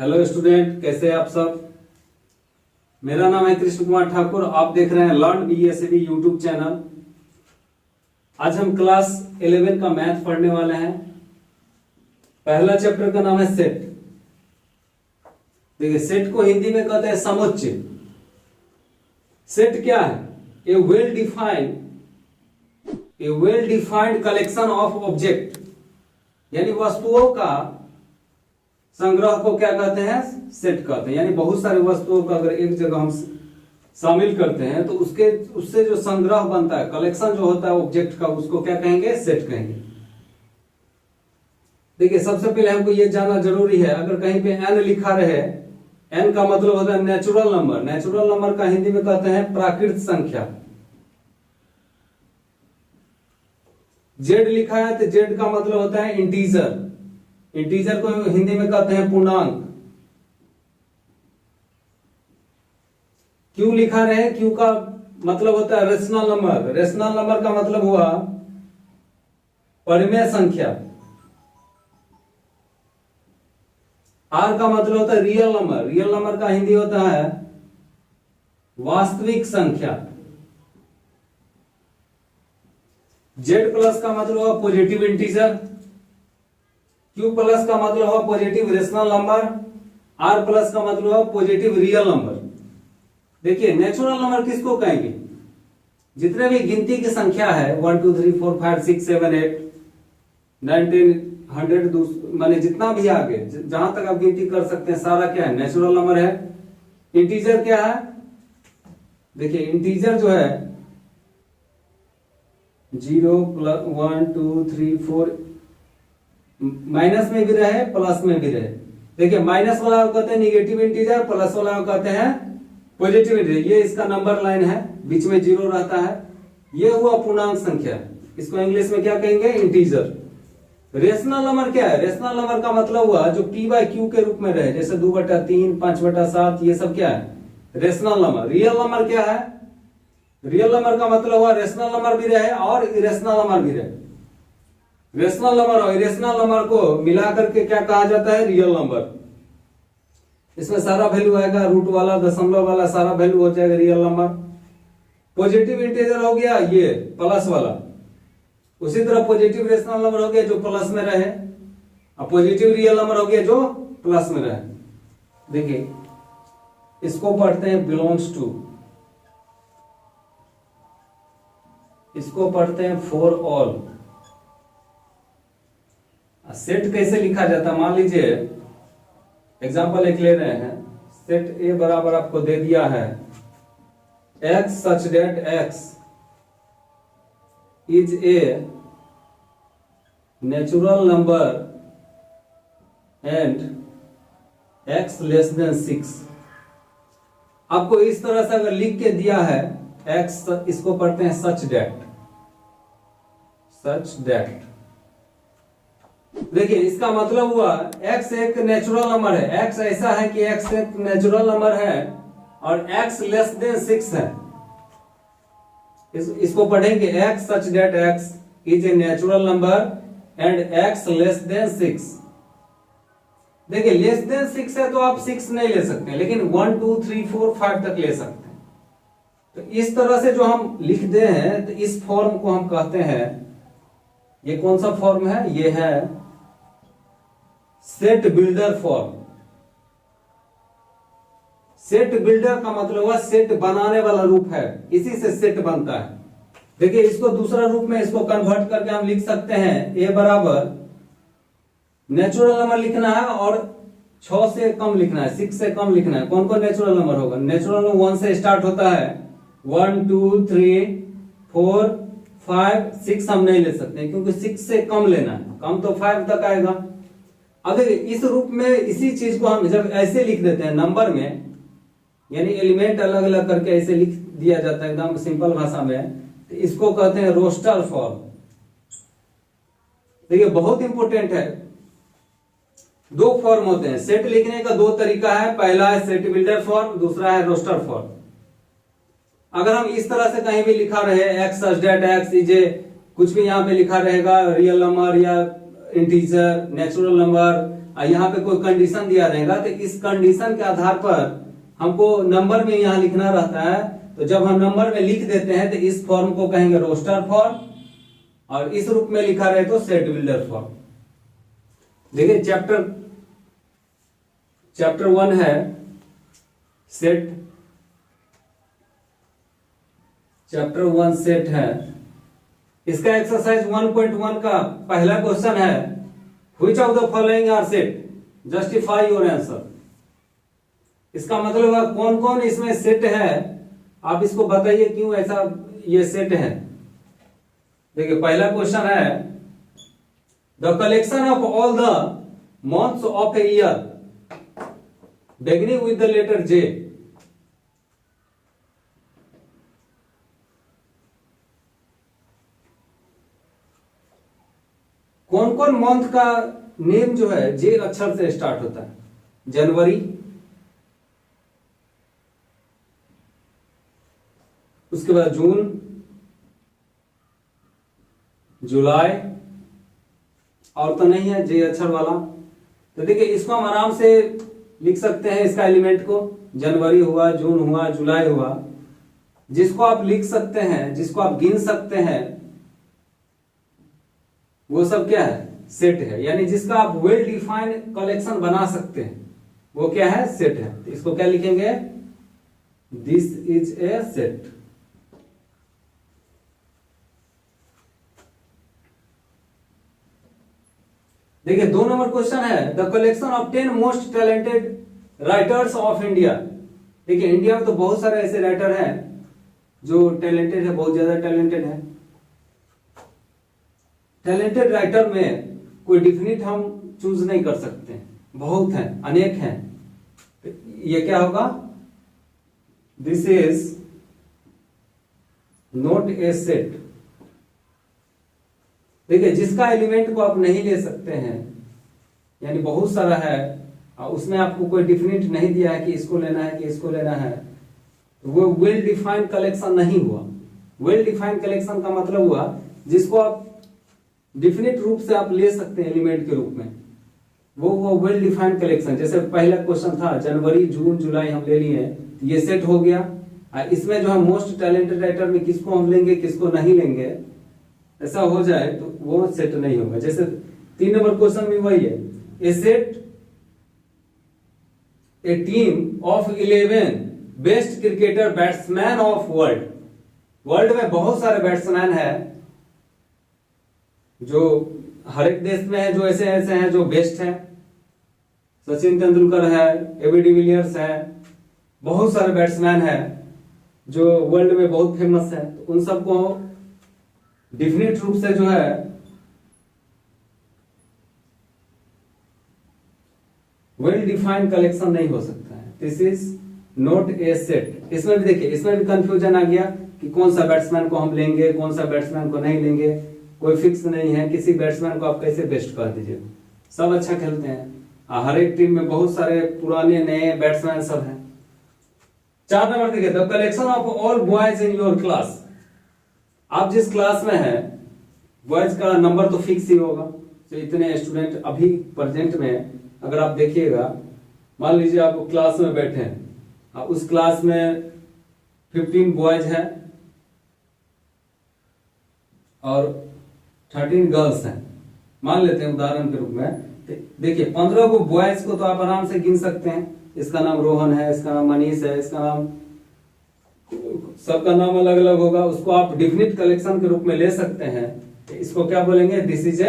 Hello student, कैसे हैं आप सब। मेरा नाम है कृष्ण कुमार ठाकुर। आप देख रहे हैं लर्न बीएसएबी यूट्यूब चैनल। आज हम क्लास 11 का मैथ पढ़ने वाले हैं। पहला चैप्टर का नाम है सेट। देखिए, सेट को हिंदी में कहते हैं समुच्चय। सेट क्या है? A well defined collection of object, यानी वस्तुओं का संग्रह को क्या कहते हैं? सेट कहते हैं। यानी बहुत सारी वस्तुओं का अगर एक जगह हम शामिल करते हैं तो उससे जो संग्रह बनता है, कलेक्शन जो होता है ऑब्जेक्ट का, उसको क्या कहेंगे? सेट कहेंगे। देखिए, सबसे पहले हमको ये जानना जरूरी है, अगर कहीं पे n लिखा रहे, n का मतलब होता है नेचुरल नंबर। नेचुरल नंबर का हिंदी में कहते हैं प्राकृत संख्या। z लिखा है तो z का मतलब होता है इंटीजर। इंटीजर को हिंदी में कहते हैं पूर्णांक। q लिखा रहे, q का मतलब होता है रेशनल नंबर। रेशनल नंबर का मतलब हुआ परिमेय संख्या। r का मतलब होता है रियल नंबर। रियल नंबर का हिंदी होता है वास्तविक संख्या। z प्लस का मतलब हुआ पॉजिटिव इंटीजर। q प्लस का मतलब हुआ positive rational number. r plus का मतलब हुआ पॉजिटिव रियल नंबर। देखिए, नेचुरल नंबर किसको कहेंगे? जितने भी गिनती की संख्या है 1 2 3 4 5 6 7 8 9 10 100, माने जितना भी आगे जहां तक आप गिनती कर सकते हैं, सारा क्या है? नेचुरल नंबर है। इंटीजर क्या है? देखिए, इंटीजर जो है 0 1 2 3 4 माइनस में भी रहे, प्लस में भी रहे। देखिए, माइनस वाला कहते हैं निगेटिव इंटीजर, प्लस वाला कहते हैं पॉजिटिव इंटीजर। ये इसका नंबर लाइन है, बीच में 0 रहता है। ये हुआ पूर्णांक संख्या। इसको इंग्लिश में क्या कहेंगे? इंटीजर। रेशनल नंबर क्या है? रेशनल नंबर का मतलब हुआ जो p/q के रूप में रहे, जैसे 2/3 5/7, ये सब क्या है? Rational number. रियल नंबर क्या है? रियल नंबर का मतलब हुआ रेशनल नंबर भी रहे और इरेशनल नंबर भी रहे। रेशनल नंबर और इरेशनल नंबर को मिला करके क्या कहा जाता है? Real number. इसमें सारा वैल्यू आएगा, रूट वाला, दशमलव वाला, सारा वैल्यू हो जाएगा रियल नंबर। पॉजिटिव इंटीजर हो गया ये प्लस वाला। उसी तरह पॉजिटिव रेशनल नंबर हो गया जो प्लस में रहे, और पॉजिटिव रियल नंबर हो गया जो प्लस में रहे। देखिए, इसको पढ़ते हैं बिलोंग्स टू, इसको पढ़ते हैं फॉर ऑल। सेट कैसे लिखा जाता है? मान लीजिए एग्जांपल एक ले रहे हैं। सेट ए बराबर आपको दे दिया है x such that x is a natural number and x less than 6। आपको इस तरह से अगर लिख के दिया है x, इसको पढ़ते हैं such that। देखिए, इसका मतलब हुआ x एक नेचुरल नंबर है। x ऐसा है कि x एक नेचुरल नंबर है और x लेस देन 6 है। इसको पढ़ेंगे x such that x is a natural number and x less than 6। देखिए, लेस देन 6 है तो आप 6 नहीं ले सकते, लेकिन 1 2 3 4 5 तक ले सकते हैं। तो इस तरह से जो हम लिख दे हैं, तो इस फॉर्म को हम कहते हैं, ये कौन सा फॉर्म है? ये है set builder form. Set builder का मतलब हुआ सेट बनाने वाला रूप है, इसी से सेट बनता है। देखिए, इसको दूसरा रूप में इसको कन्वर्ट करके हम लिख सकते हैं a बराबर नेचुरल नंबर लिखना है और 6 से कम लिखना है, 6 से कम लिखना है। कौन कौन नेचुरल नंबर होगा? नेचुरल नंबर 1 से स्टार्ट होता है, 1 2 3 4 5 6 हम नहीं ले सकते क्योंकि 6 से कम लेना है, कम तो 5 तक आएगा। अगर इस रूप में इसी चीज को हम जब ऐसे लिख देते हैं नंबर में, यानी एलिमेंट अलग अलग करके ऐसे लिख दिया जाता है एकदम सिंपल भाषा में, तो इसको कहते हैं रोस्टर फॉर्म। देखिए, बहुत इंपॉर्टेंट है। 2 फॉर्म होते हैं सेट लिखने का, 2 तरीका है। पहला है सेट बिल्डर फॉर्म, दूसरा है रोस्टर फॉर्म। अगर हम इस तरह से कहीं भी लिखा रहे x such that x is a, कुछ भी यहाँ पे लिखा रहेगा, रियल नंबर या इंटीजर, नेचुरल नंबर, और यहाँ पे कोई कंडीशन दिया रहेगा, तो इस कंडीशन के आधार पर हमको नंबर में यहाँ लिखना रहता है। तो जब हम नंबर में लिख देते हैं तो इस फॉर्म को कहेंगे रोस्टर फॉर्म, और इस रूप में लिखा रहे तो सेट बिल्डर फॉर्म। देखिए चैप्टर 1 है सेट, चैप्टर 1 सेट है। इसका एक्सरसाइज 1.1 का पहला क्वेश्चन है, which of the following are set, justify your answer. इसका मतलब है कौन कौन इसमें सेट है, आप इसको बताइए क्यों ऐसा ये सेट है। देखिए पहला क्वेश्चन है, the collection of all the months of a year beginning with the letter J. कौन कौन मंथ का नेम जो है जे अक्षर से स्टार्ट होता है? जनवरी, उसके बाद जून, जुलाई, और तो नहीं है जे अक्षर वाला। तो देखिए इसको हम आराम से लिख सकते हैं, इसका एलिमेंट को, जनवरी हुआ, जून हुआ, जुलाई हुआ, जिसको आप लिख सकते हैं, जिसको आप गिन सकते हैं, वो सब क्या है? सेट है। यानी जिसका आप वेल डिफाइंड कलेक्शन बना सकते हैं वो क्या है? सेट है। तो इसको क्या लिखेंगे? This is a set. देखिए 2 नंबर क्वेश्चन है, the collection of 10 most talented writers of India. देखिए इंडिया में तो बहुत सारे ऐसे राइटर हैं जो टैलेंटेड है, बहुत ज्यादा टैलेंटेड है। टैलेंटेड राइटर में कोई डिफिनिट हम चूज नहीं कर सकते, बहुत हैं, अनेक हैं। तो ये क्या होगा? This is not a set. देखिए जिसका एलिमेंट को आप नहीं ले सकते हैं, यानी बहुत सारा है, उसमें आपको कोई डिफिनिट नहीं दिया है कि इसको लेना है कि इसको लेना है, तो वो वेल डिफाइंड कलेक्शन नहीं हुआ। वेल डिफाइंड कलेक्शन का मतलब हुआ जिसको आप डिफिनिट रूप से आप ले सकते हैं एलिमेंट के रूप में, वो वेल डिफाइंड कलेक्शन। जैसे पहला क्वेश्चन था जनवरी, जून, जुलाई हम ले लिए, ये सेट हो गया। इसमें जो है मोस्ट टैलेंटेड राइटर में किसको हम लेंगे किसको नहीं लेंगे, ऐसा हो जाए तो वो सेट नहीं होगा। जैसे 3 नंबर क्वेश्चन में वही है, a set a team of 11 best cricketer batsman of world. World में बहुत सारे बैट्समैन हैं जो हर एक देश में है, जो ऐसे ऐसे हैं जो बेस्ट हैं। सचिन तेंदुलकर है, एबी डिविलियर्स है, बहुत सारे बैट्समैन हैं जो वर्ल्ड में बहुत फेमस है। तो उन सबको डिफिनिट रूप से जो है वेल डिफाइंड कलेक्शन नहीं हो सकता है। This is not a set. इसमें भी देखिए, इसमें भी कंफ्यूजन आ गया कि कौन सा बैट्समैन को हम लेंगे, कौन सा बैट्समैन को नहीं लेंगे, कोई फिक्स नहीं है। किसी बैट्समैन को आप कैसे बेस्ट कर दीजिए, सब अच्छा खेलते हैं। हर एक टीम में बहुत सारे पुराने नए बैट्समैन सब हैं। 4 नंबर देखिए, the collection of all boys in your class. आप जिस क्लास में हैं, बॉयज का नंबर तो फिक्स ही होगा। तो इतने स्टूडेंट अभी प्रेजेंट में अगर आप देखिएगा, मान लीजिए आप क्लास में बैठे हैं, उस क्लास में 15 बॉयज हैं और 13 गर्ल्स हैं, मान लेते हैं उदाहरण के रूप में। देखिए 15 को बॉयज को तो आप आराम से गिन सकते हैं, इसका नाम रोहन है, इसका नाम मनीष है, इसका नाम, सबका नाम अलग अलग होगा। उसको आप डिफिनिट कलेक्शन के रूप में ले सकते हैं। इसको क्या बोलेंगे? This is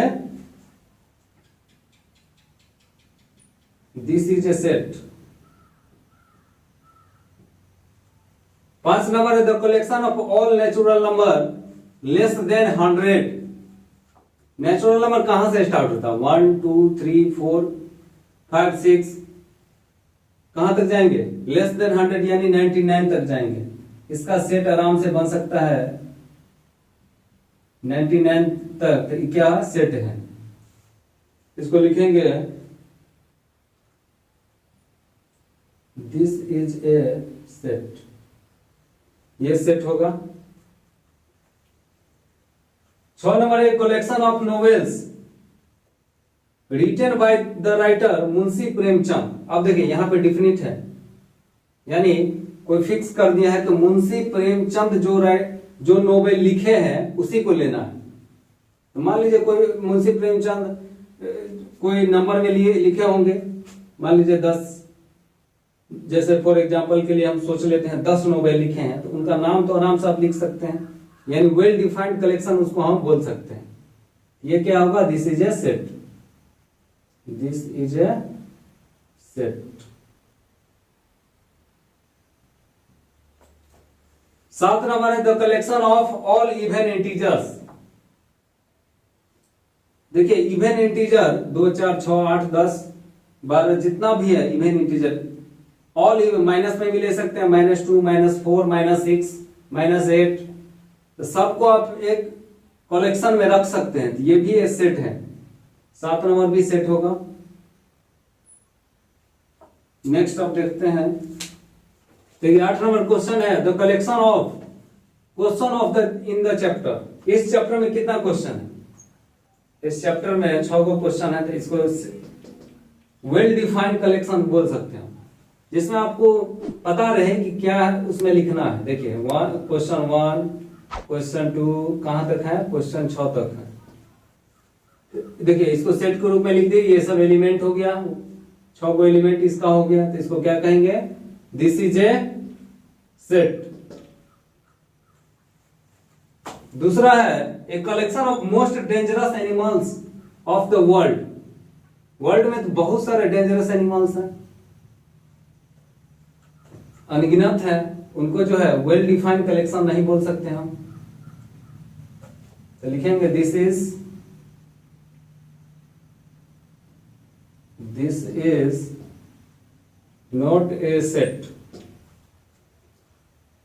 a set. 5 number है, the collection of all natural number less than 100। Natural number कहां से स्टार्ट होता है? 1 2 3 4 5 6 कहां तक जाएंगे? लेस देन 100 यानी 99 तक जाएंगे। इसका सेट आराम से बन सकता है 99 तक। क्या सेट है? इसको लिखेंगे दिस इज ए सेट। ये सेट होगा। 6 नंबर है, collection of novels written by the writer Munshi Premchand. अब देखिए यहाँ पे डिफिनिट है, यानी कोई फिक्स कर दिया है कि मुंशी प्रेमचंद जो नोवेल लिखे हैं उसी को लेना है। तो मान लीजिए कोई मुंशी प्रेमचंद कोई नंबर में लिए लिखे होंगे, मान लीजिए 10, जैसे फॉर एग्जांपल के लिए हम सोच लेते हैं 10 नोवेल लिखे हैं, तो उनका नाम तो आराम से आप लिख सकते हैं, यानी वेल डिफाइंड कलेक्शन उसको हम बोल सकते हैं। ये क्या होगा? This is a set, this is a set. 7 number है the collection of all even integers. देखिए इवन इंटीजर 2, 4, 6, 8, 10, 12 जितना भी है even integer, all even, minus में भी ले सकते हैं, -2, -4, -6, -8, तो सबको आप एक कलेक्शन में रख सकते हैं। तो ये भी एक सेट है, 7 नंबर भी सेट होगा। नेक्स्ट आप देखते हैं, देखिए 8 नंबर क्वेश्चन है the collection of question of the in the chapter. इस चैप्टर में कितना क्वेश्चन है? इस चैप्टर में 6 को क्वेश्चन है, तो इसको वेल डिफाइंड कलेक्शन बोल सकते हैं, जिसमें आपको पता रहे कि क्या उसमें लिखना है। देखिए क्वेश्चन 1, क्वेश्चन 2 कहां तक है? क्वेश्चन 6 तक है। देखिए इसको सेट के रूप में लिख दिए, ये सब एलिमेंट हो गया, 6 को एलिमेंट इसका हो गया, तो इसको क्या कहेंगे? This is a set. दूसरा है a collection of most dangerous animals of the world. World में तो बहुत सारे डेंजरस एनिमल्स हैं, अनगिनत है, उनको जो है वेल डिफाइंड कलेक्शन नहीं बोल सकते हम, तो लिखेंगे this is not a set.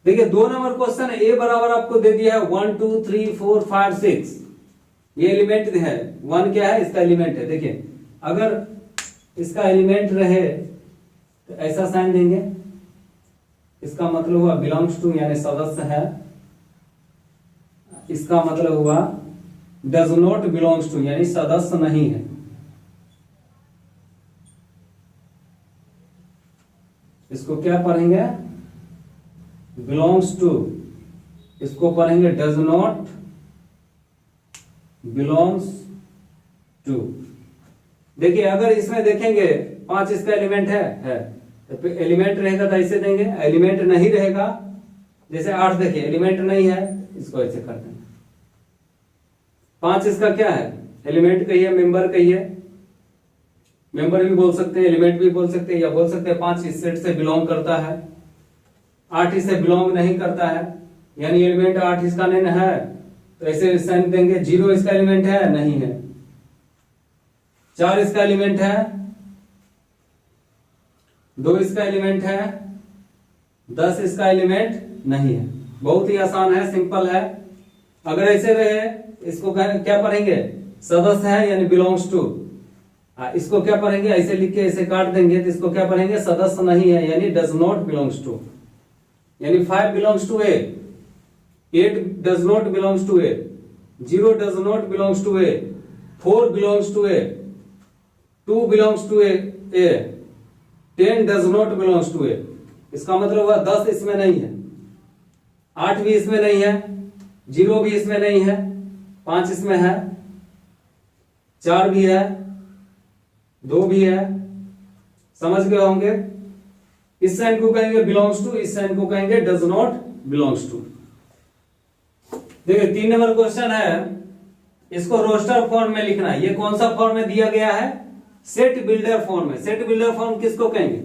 देखिए 2 नंबर क्वेश्चन है, ए बराबर आपको दे दिया है 1, 2, 3, 4, 5, 6, ये एलिमेंट है। 1 क्या है? इसका एलिमेंट है। देखिए अगर इसका एलिमेंट रहे तो ऐसा साइन देंगे, इसका मतलब हुआ बिलोंग्स टू, यानी सदस्य है। इसका मतलब हुआ डज नॉट बिलोंग्स टू, यानी सदस्य नहीं है। इसको क्या पढ़ेंगे? Belongs to. इसको पढ़ेंगे डज नॉट बिलोंग्स टू। देखिए अगर इसमें देखेंगे 5 इसका एलिमेंट है तो एलिमेंट रहेगा तो ऐसे देंगे, एलिमेंट नहीं रहेगा, जैसे 8 देखिए एलिमेंट नहीं है, इसको ऐसे कर देंगे। 5 इसका क्या है? एलिमेंट कहिए, मेंबर कहिए, मेंबर भी बोल सकते हैं, एलिमेंट भी बोल सकते हैं, या बोल सकते हैं 5 इस सेट से बिलोंग करता है, 8 इससे बिलोंग नहीं करता है, यानी एलिमेंट 8 इसका नहीं है, तो ऐसे साइन देंगे। 0 इसका एलिमेंट है, नहीं है। 4 इसका एलिमेंट है, 2 इसका एलिमेंट है, 10 इसका एलिमेंट नहीं है। बहुत ही आसान है, सिंपल है। अगर ऐसे रहे, इसको क्या पढ़ेंगे? सदस्य है, यानी बिलोंग्स टू। इसको क्या पढ़ेंगे? ऐसे लिख के ऐसे काट देंगे, तो इसको क्या पढ़ेंगे? सदस्य नहीं है, यानी डज नॉट बिलोंग्स टू। यानी 5 belongs to A, 8 does not belongs to A, 0 does not belongs to A, 4 belongs to A, 2 belongs to A, 10 does not belongs to A. इसका मतलब हुआ 10 इसमें नहीं है, 8 भी इसमें नहीं है, 0 भी इसमें नहीं है, 5 इसमें है, 4 भी है, 2 भी है। समझ गए होंगे? इस साइन को कहेंगे बिलोंग्स टू, इस साइन को कहेंगे डज नॉट बिलोंग्स टू। देखिए 3 नंबर क्वेश्चन है, इसको रोस्टर फॉर्म में लिखना है। ये कौन सा फॉर्म में दिया गया है? सेट बिल्डर फॉर्म में। सेट बिल्डर फॉर्म किसको कहेंगे?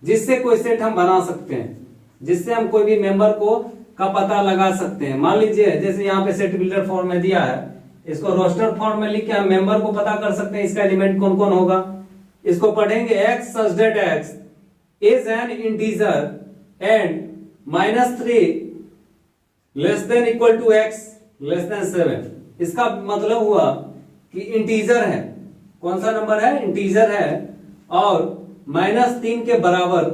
जिससे कोई सेट हम बना सकते हैं, जिससे हम कोई भी मेंबर को का पता लगा सकते हैं। मान लीजिए जैसे यहाँ पे सेट बिल्डर फॉर्म में दिया है, इसको रोस्टर फॉर्म में लिख के हम मेंबर को पता कर सकते हैं, इसका एलिमेंट कौन कौन होगा। इसको पढ़ेंगे x such that x is an integer and -3 less than equal to x less than 7। इसका मतलब हुआ कि इंटीजर है, कौन सा नंबर है? इंटीजर है, और -3 के बराबर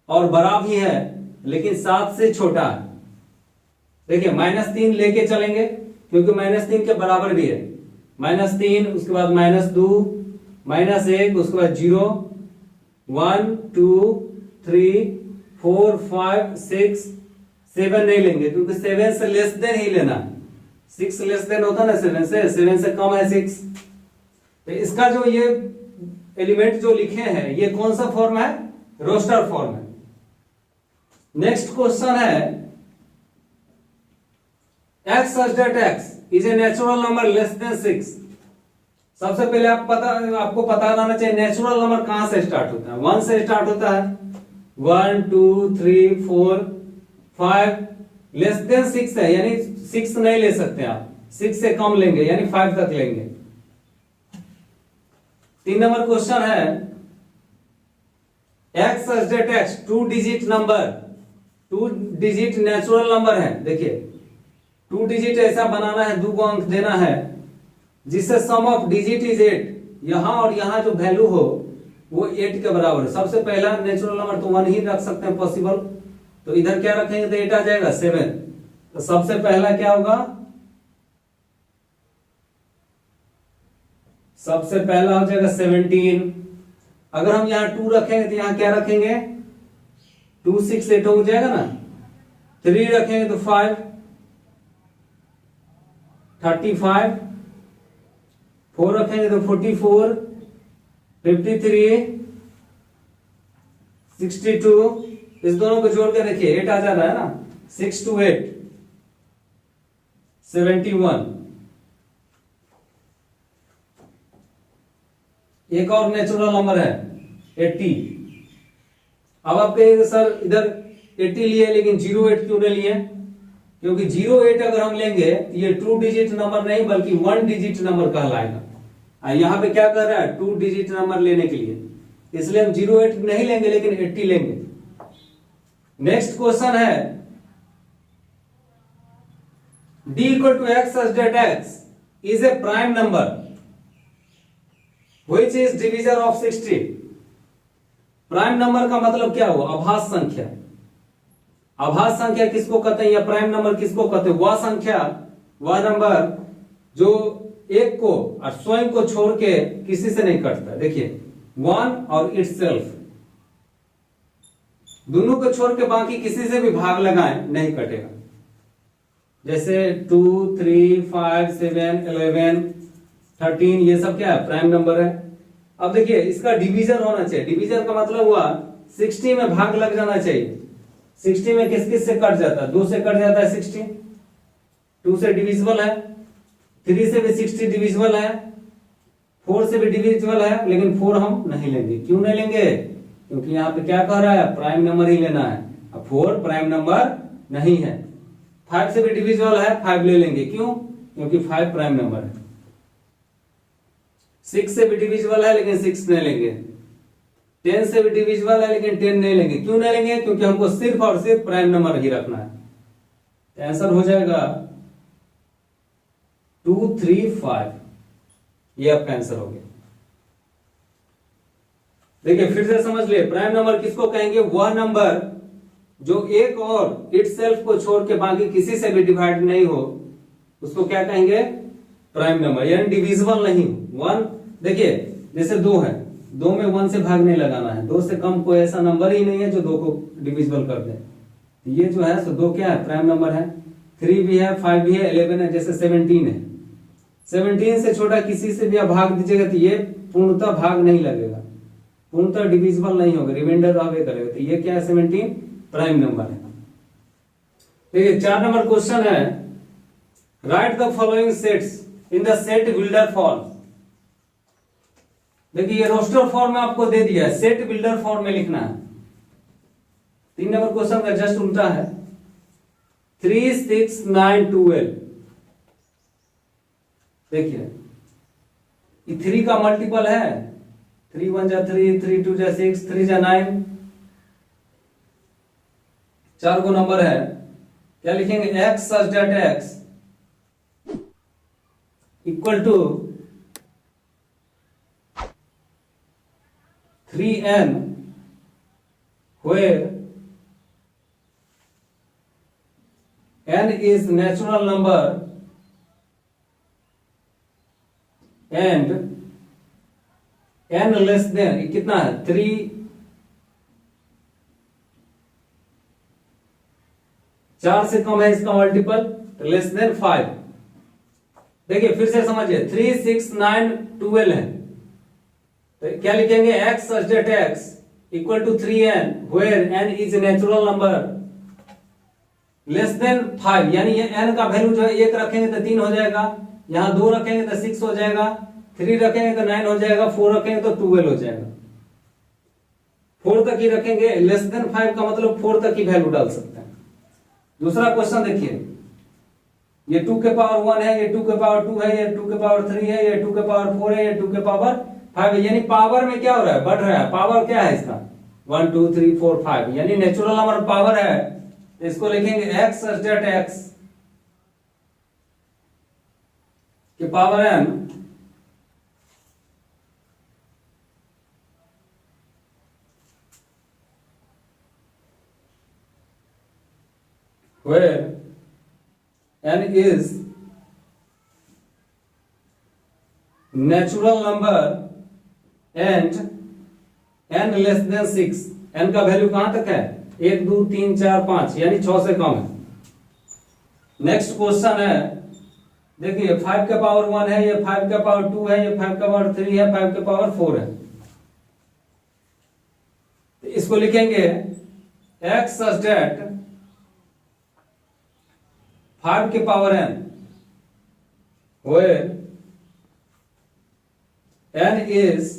और बड़ा भी है, लेकिन 7 से छोटा है। देखिए -3 लेके चलेंगे क्योंकि -3 के बराबर भी है, -3, उसके बाद -2, -1, उसके बाद 0, 1 2 3 4 5 6 7 नहीं लेंगे क्योंकि 7 से लेस देन ही लेना। 6 लेस देन होता ना 7 से, 7 से कम है 6। तो इसका जो ये एलिमेंट जो लिखे हैं ये कौन सा फॉर्म है? रोस्टर फॉर्म है। नेक्स्ट क्वेश्चन है x such that x is a natural number less than 6। सबसे पहले आपको पता होना चाहिए नेचुरल नंबर कहां से स्टार्ट होता है। 1 से स्टार्ट होता है, 1 2 3 4 5, लेस देन 6 है यानी 6 नहीं ले सकते आप, 6 से कम लेंगे यानी 5 तक लेंगे। 3 नंबर क्वेश्चन है x such that x 2 digit number, 2 digit natural number है। देखिए 2 डिजिट ऐसा बनाना है, 2 को अंक देना है जिससे सम ऑफ डिजिट इज 8, यहां और यहां जो वैल्यू हो वो 8 के बराबर है। सबसे पहला नेचुरल नंबर तो 1 ही रख सकते हैं पॉसिबल, तो इधर क्या रखेंगे तो 8 आ जाएगा 7। तो सबसे पहला क्या होगा? सबसे पहला हो जाएगा 17। अगर हम यहां 2 रखेंगे तो यहां क्या रखेंगे? 2 6 8 हो जाएगा ना। 3 रखेंगे तो 5 35, 4 रखेंगे तो 44, 53, 62। इस दोनों को जोड़ के देखिए 8 आ जा रहा है ना। 6 to 8 71। एक और नेचुरल नंबर है 80। अब आप कहेंगे सर इधर 80 लिए लेकिन 08 क्यों नहीं लिए? क्योंकि 08 अगर हम लेंगे तो ये 2 डिजिट नंबर नहीं बल्कि 1 डिजिट नंबर कहलाएगा। यहां पे क्या कर रहा है? 2 डिजिट नंबर लेने के लिए, इसलिए हम 08 नहीं लेंगे लेकिन 80 लेंगे। नेक्स्ट क्वेश्चन है d equal to x such that x is a prime number which is divisor of 60। Prime number का मतलब क्या हुआ? अभाज्य संख्या। अभाज्य संख्या किसको कहते हैं या प्राइम नंबर किसको कहते हैं? वह संख्या, वह नंबर जो एक को और स्वयं को छोड़ के किसी से नहीं कटता। देखिए 1 और itself, दोनों को छोड़ के बाकी किसी से भी भाग लगाएं नहीं कटेगा। जैसे 2 3 5 7 11 13 ये सब क्या है? प्राइम नंबर है। अब देखिए इसका डिवीजर होना चाहिए। डिवीजर का मतलब हुआ 60 में भाग लग जाना चाहिए। 60 में किस किस से कट जाता है? 2 से कट जाता है 60, 2 से डिविजिबल है, 3 से भी 60 डिविजिबल है, 4 से भी डिविजिबल है, लेकिन 4 हम नहीं लेंगे। क्यों नहीं लेंगे? क्योंकि यहाँ पे क्या कह रहा है? प्राइम नंबर ही लेना है। अब 4 प्राइम नंबर नहीं है। 5 से भी डिविजिबल है, 5 ले लेंगे। क्यों? क्योंकि 5 प्राइम नंबर है। 6 से भी डिविजिबल है लेकिन 6 नहीं लेंगे। 10 से भी डिविजिबल है लेकिन 10 नहीं लेंगे। क्यों नहीं लेंगे? क्योंकि हमको सिर्फ और सिर्फ प्राइम नंबर ही रखना है। आंसर हो जाएगा 2 3 5। ये आपका आंसर हो गया। देखिए फिर से समझ लिए, प्राइम नंबर किसको कहेंगे? वह नंबर जो एक और इटसेल्फ को छोड़ के बाकी किसी से भी डिवाइड नहीं हो, उसको क्या कहेंगे? प्राइम नंबर, यानी डिविजिबल नहीं। 1 देखिए जैसे 2 है, 2 में 1 से भाग नहीं लगाना है। 2 से कम कोई ऐसा नंबर ही नहीं है जो 2 को डिविजिबल कर दे। ये जो है सो 2 क्या है? प्राइम नंबर है। 3 भी है, 5 भी है, 11 है, जैसे 17 है। 17 से छोटा किसी से भी आप भाग दीजिएगा तो ये पूर्णतः भाग नहीं लगेगा, पूर्णतः डिविजिबल नहीं होगा, रिमाइंडर रहे करेगा। तो ये क्या है? 17 प्राइम नंबर है। देखिए 4 नंबर क्वेश्चन है right the following sets in the set builder form. देखिए ये रोस्टर फॉर्म में आपको दे दिया है, सेट बिल्डर फॉर्म में लिखना है। 3 नंबर क्वेश्चन का जस्ट उल्टा है। 3 6 9 12। देखिए ये 3 का मल्टीपल है। 3 1 जा 3, 3 2 जा 6, 3 जा 9। 4 को नंबर है, क्या लिखेंगे? x such that x equal to 3n where n is natural number and n less than कितना है 3, 4 से कम है इसका मल्टीपल, लेस देन 5। देखिए फिर से समझिए, 3, 6, 9, 12 है, तो क्या लिखेंगे, x such that x equal to 3n where n is natural number less than 5, यानी ये n का वैल्यू जो है 1 रखेंगे तो 3 हो जाएगा, यहाँ 2 रखेंगे तो 6 हो जाएगा, 3 रखेंगे तो 9 हो जाएगा, 4 रखेंगे तो 12 हो जाएगा। 4 तक ही रखेंगे, लेस देन 5 का मतलब 4 तक ही वैल्यू डाल सकते हैं। दूसरा क्वेश्चन देखिए, ये 2 के पावर 1 है, ये 2 के पावर 2 है, ये 2 के पावर 3 है, ये 2 के पावर 4 है, ये 2 के पावर 5 है, यानी पावर में क्या हो रहा है, बढ़ रहा है। पावर क्या है इसका 1 2 3 4 5, यानी नेचुरल नंबर पावर है, इसको लिखेंगे x such that x के power n where n is natural number and n less than 6। n का वैल्यू कहां तक है, 1 2 3 4 5, यानी 6 से कम है। नेक्स्ट क्वेश्चन है, देखिए 5 के पावर 1 है, ये 5 के पावर 2 है, ये 5 के पावर 3 है, 5 के पावर 4 है, तो इसको लिखेंगे x such that 5 के power n where n is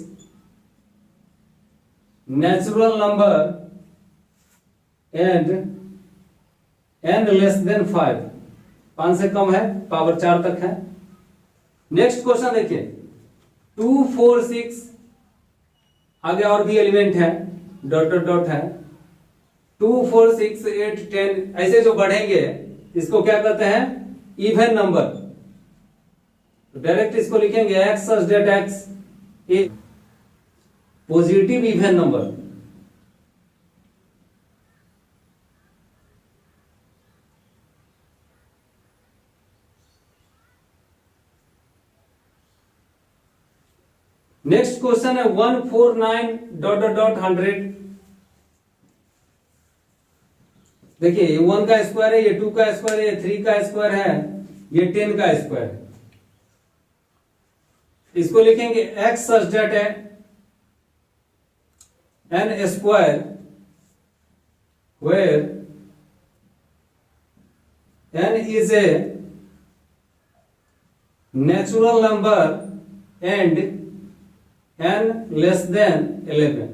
natural number and n less than 5, 5 से कम है, पावर 4 तक है। नेक्स्ट क्वेश्चन देखिए, 2 4 6, आगे और भी एलिमेंट है, डॉट डॉट डॉट है, 2 4 6 8 10, ऐसे जो बढ़ेंगे इसको क्या कहते हैं, इवन नंबर। तो डायरेक्ट इसको लिखेंगे x such that x A positive even number. Next question है 149 डॉट डॉट डॉट 100। देखिए ये 1 का स्क्वायर है, ये 2 का स्क्वायर है, ये 3 का स्क्वायर है, ये 10 का स्क्वायर है। इसको लिखेंगे x such that n square where n is a natural number and n less than 11।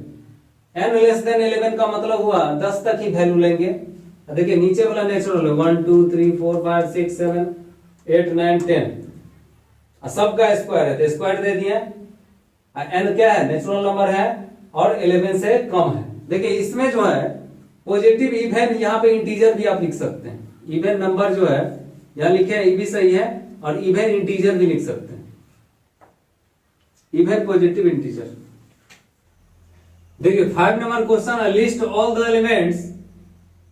n less than 11 का मतलब हुआ 10 तक ही वैल्यू लेंगे। देखिए नीचे वाला नेचुरल है 1 2 3 4 5 6 7 8 9 10, सबका स्क्वायर है तो स्क्वायर दे दिए। n क्या है, नेचुरल नंबर है और 11 से कम है। देखिए इसमें जो है पॉजिटिव इवन, यहाँ पे इंटीजर भी आप लिख सकते हैं। इवन नंबर जो है यहाँ लिखे है, ये भी सही है, और इवन इंटीजर भी लिख सकते हैं, इवन पॉजिटिव इंटीजर। देखिए 5 नंबर क्वेश्चन है, list all the elements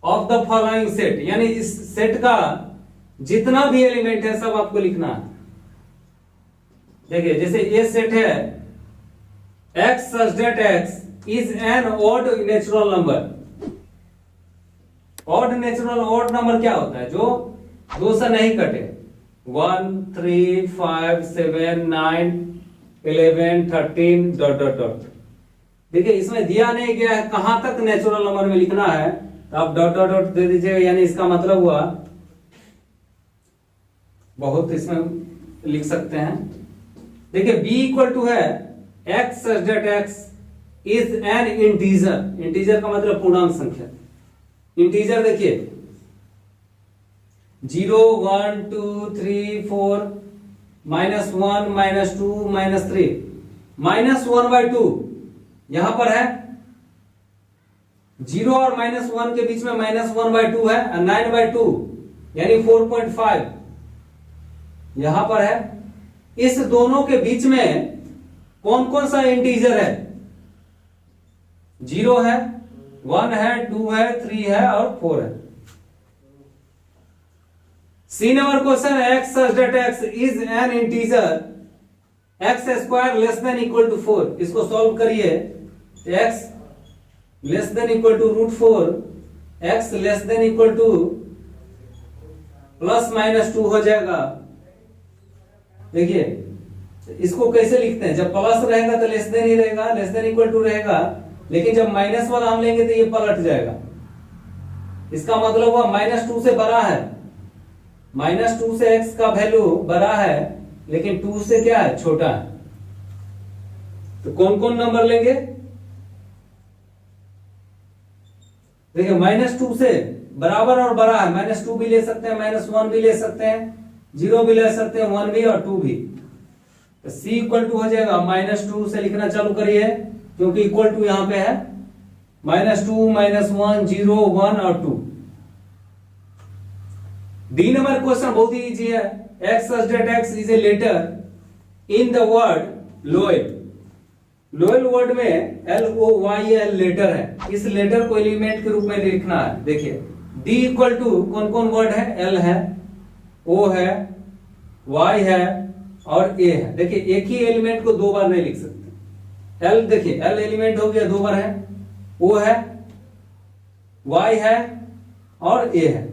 of the following set, यानी इस सेट का जितना भी एलिमेंट है सब आपको लिखना है। देखिए जैसे ये सेट है x such that x is an odd natural number। odd natural odd number क्या होता है, जो 2 से नहीं कटे, 1 3 5 7 9 11 13 डॉट डॉट डॉट। देखिए इसमें दिया नहीं गया है कहां तक नेचुरल नंबर में लिखना है, तो आप डॉट डॉट डॉट दे दीजिएगा, यानी इसका मतलब हुआ बहुत इसमें लिख सकते हैं। देखिए b इक्वल टू है x such that x is an integer। Integer का मतलब पूर्णांक संख्या। इंटीजर देखिए 0 1 2 3 4 -1 -2 -3 -1/2 यहां पर है 0 और -1 के बीच में -1/2 है, 9/2 यानी 4.5 यहां पर है। इस दोनों के बीच में कौन कौन सा इंटीजर है, 0 है, 1 है, 2 है, 3 है और 4 है। सी नंबर क्वेश्चन है x such that x is an integer x square less than equal to 4, इसको सॉल्व करिए तो x less than equal to √4, x less than equal to ±2 हो जाएगा। देखिए इसको कैसे लिखते हैं, जब प्लस रहेगा तो लेस देन ही रहेगा, लेस देन इक्वल टू रहेगा, लेकिन जब माइनस वाला हम लेंगे तो ये पलट जाएगा। इसका मतलब हुआ -2 से बड़ा है, -2 से x का वैल्यू बड़ा है लेकिन 2 से क्या है, छोटा है। तो कौन कौन नंबर लेंगे, देखिए -2 से बराबर और बड़ा है, -2 भी ले सकते हैं, -1 भी ले सकते हैं, 0 भी ले सकते हैं, 1 भी और 2 भी। तो c इक्वल टू हो जाएगा -2 से लिखना चालू करिए क्योंकि इक्वल टू यहां पे है, -2 -1 0 1 और 2। डी नंबर क्वेश्चन बहुत ही इजी है। x such that x is a letter in the word loyal. Loyal word में LOYL लेटर है, इस लेटर को एलिमेंट के रूप में लिखना है। देखिए D इक्वल टू कौन कौन वर्ड है, L है, O है, Y है और A है। देखिए एक ही एलिमेंट को दो बार नहीं लिख सकते। L देखिए L एलिमेंट हो गया, दो बार है, O है, Y है और A है।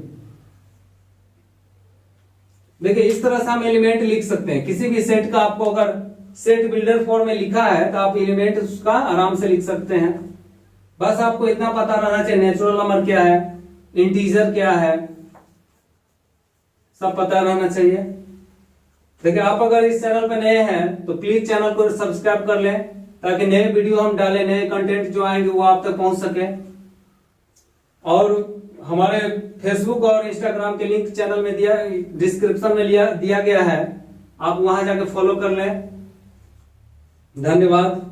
देखिए इस तरह से हम एलिमेंट लिख सकते हैं। किसी भी सेट का आपको अगर सेट बिल्डर फॉर्म में लिखा है तो आप एलिमेंट उसका आराम से लिख सकते हैं। बस आपको इतना पता रहना चाहिए नेचुरल नंबर क्या है, इंटीजर क्या है, सब पता रहना चाहिए। देखिए आप अगर इस चैनल पे नए हैं तो प्लीज चैनल को सब्सक्राइब कर लें ताकि नए वीडियो हम डालें, नए कंटेंट जो आएंगे वो आप तक पहुंच सके। और हमारे फेसबुक और इंस्टाग्राम के लिंक चैनल में डिस्क्रिप्शन में दिया गया है, आप वहां जाकर फॉलो कर लें। धन्यवाद।